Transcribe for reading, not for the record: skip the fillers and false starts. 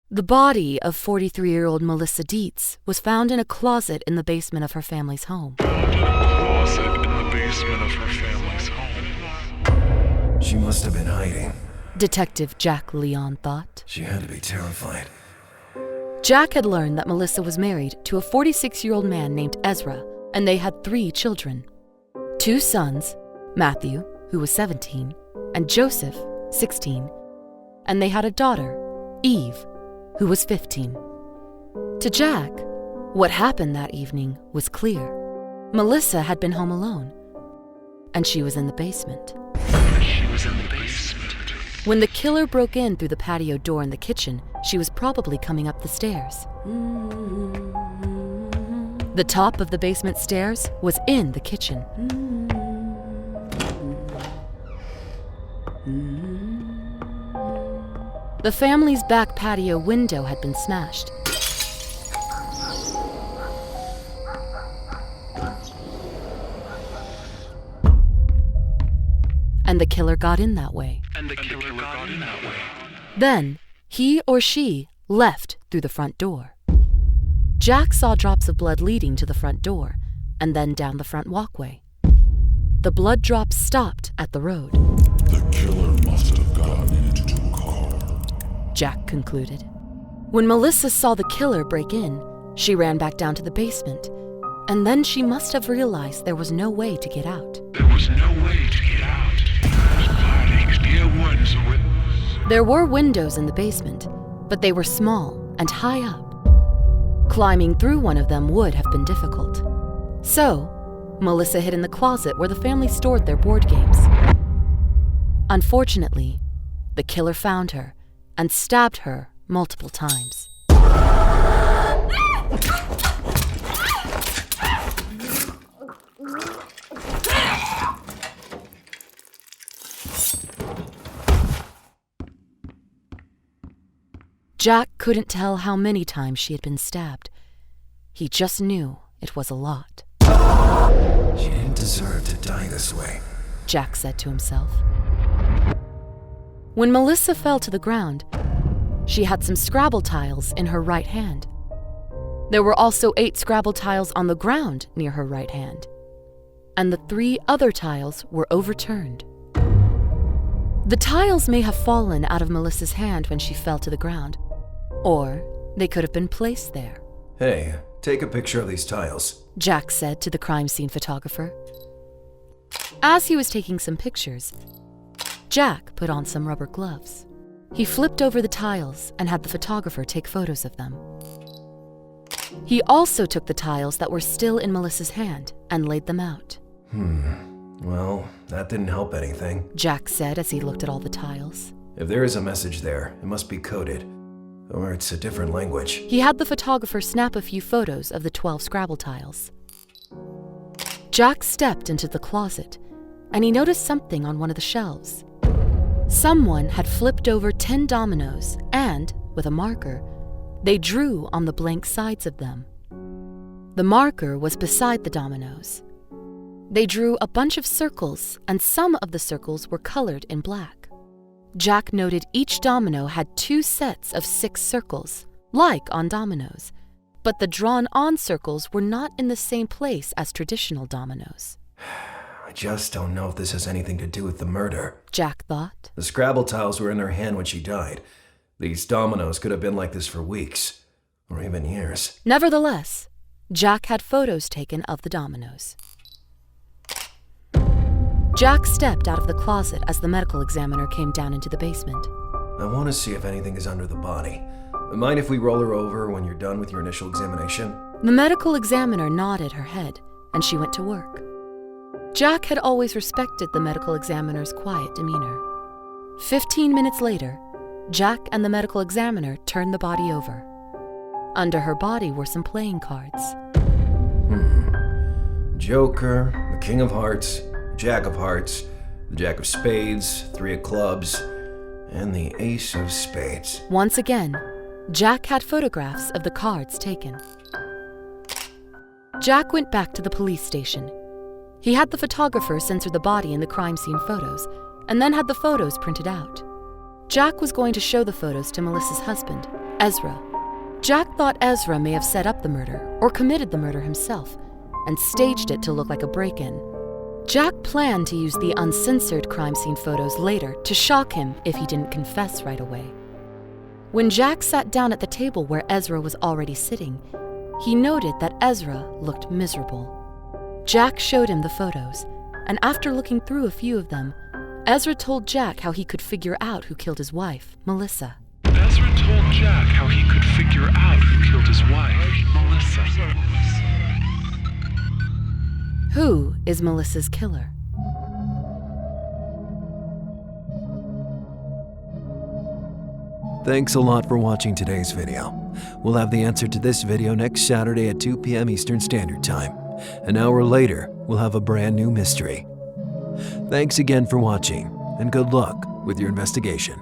The body of 43-year-old Melissa Dietz was found in a closet in the basement of her family's home. She must have been hiding. Detective Jack Leon thought. She had to be terrified. Jack had learned that Melissa was married to a 46-year-old man named Ezra, and they had 3 children. 2 sons, Matthew, who was 17, and Joseph, 16, and they had a daughter, Eve, who was 15. To Jack, what happened that evening was clear. Melissa had been home alone, and she was in the basement. When the killer broke in through the patio door in the kitchen, she was probably coming up the stairs. The top of the basement stairs was in the kitchen. The family's back patio window had been smashed. And the killer got in that way. Then, he or she left through the front door. Jack saw drops of blood leading to the front door, and then down the front walkway. The blood drops stopped at the road. The killer must have gotten into a car, Jack concluded. When Melissa saw the killer break in, she ran back down to the basement, and then she must have realized there was no way to get out. There were windows in the basement, but they were small and high up. Climbing through one of them would have been difficult. So, Melissa hid in the closet where the family stored their board games. Unfortunately, the killer found her and stabbed her multiple times. Jack couldn't tell how many times she had been stabbed. He just knew it was a lot. She didn't deserve to die this way, Jack said to himself. When Melissa fell to the ground, she had some Scrabble tiles in her right hand. There were also 8 Scrabble tiles on the ground near her right hand, and the 3 other tiles were overturned. The tiles may have fallen out of Melissa's hand when she fell to the ground, or they could have been placed there. Hey, take a picture of these tiles, Jack said to the crime scene photographer. As he was taking some pictures, Jack put on some rubber gloves. He flipped over the tiles and had the photographer take photos of them. He also took the tiles that were still in Melissa's hand and laid them out. Well, that didn't help anything, Jack said as he looked at all the tiles. If there is a message there, it must be coded, or it's a different language. He had the photographer snap a few photos of the 12 Scrabble tiles. Jack stepped into the closet, and he noticed something on one of the shelves. Someone had flipped over 10 dominoes and, with a marker, they drew on the blank sides of them. The marker was beside the dominoes. They drew a bunch of circles, and some of the circles were colored in black. Jack noted each domino had 2 sets of 6 circles, like on dominoes, but the drawn-on circles were not in the same place as traditional dominoes. I just don't know if this has anything to do with the murder, Jack thought. The Scrabble tiles were in her hand when she died. These dominoes could have been like this for weeks, or even years. Nevertheless, Jack had photos taken of the dominoes. Jack stepped out of the closet as the medical examiner came down into the basement. I want to see if anything is under the body. Mind if we roll her over when you're done with your initial examination? The medical examiner nodded her head, and she went to work. Jack had always respected the medical examiner's quiet demeanor. 15 minutes later, Jack and the medical examiner turned the body over. Under her body were some playing cards. Joker, the King of Hearts, Jack of Hearts, the Jack of Spades, 3 of Clubs, and the Ace of Spades. Once again, Jack had photographs of the cards taken. Jack went back to the police station. He had the photographer censor the body in the crime scene photos, and then had the photos printed out. Jack was going to show the photos to Melissa's husband, Ezra. Jack thought Ezra may have set up the murder or committed the murder himself and staged it to look like a break-in. Jack planned to use the uncensored crime scene photos later to shock him if he didn't confess right away. When Jack sat down at the table where Ezra was already sitting, he noted that Ezra looked miserable. Jack showed him the photos, and after looking through a few of them, Ezra told Jack how he could figure out who killed his wife, Melissa. Ezra told Jack how he could figure out who killed his wife, Melissa. Who is Melissa's killer? Thanks a lot for watching today's video. We'll have the answer to this video next Saturday at 2 p.m. Eastern Standard Time. An hour later, we'll have a brand new mystery. Thanks again for watching, and good luck with your investigation.